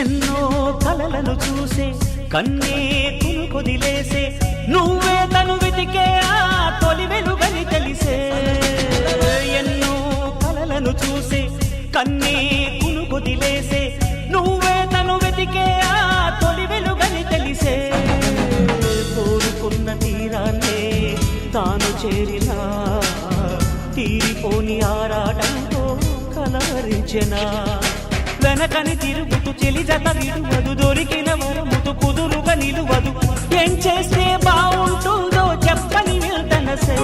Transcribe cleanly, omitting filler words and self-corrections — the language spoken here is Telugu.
ఎన్నో కలలను చూసే కన్నే కొదిలేసే నువ్వే తను వెతికే ఆ తొలి వెలుగని తెలిసే ఎన్నో కలలను చూసే కన్నే కొదిలేసే నువ్వే తను వెతికే ఆ తొలి వెలుగని తెలిసే కోరుకున్న తీరాన్నే తాను చేరినా తీరిపోని ఆరాటంతో కలవరించెనా వెనకని తిరుగుతూ చెలి జత విడువదు దొరికిన వరముతు కుదురుగా నిలువదు ఏం చేస్తే బాగుంటుందో చెప్పని వెళ్తనసే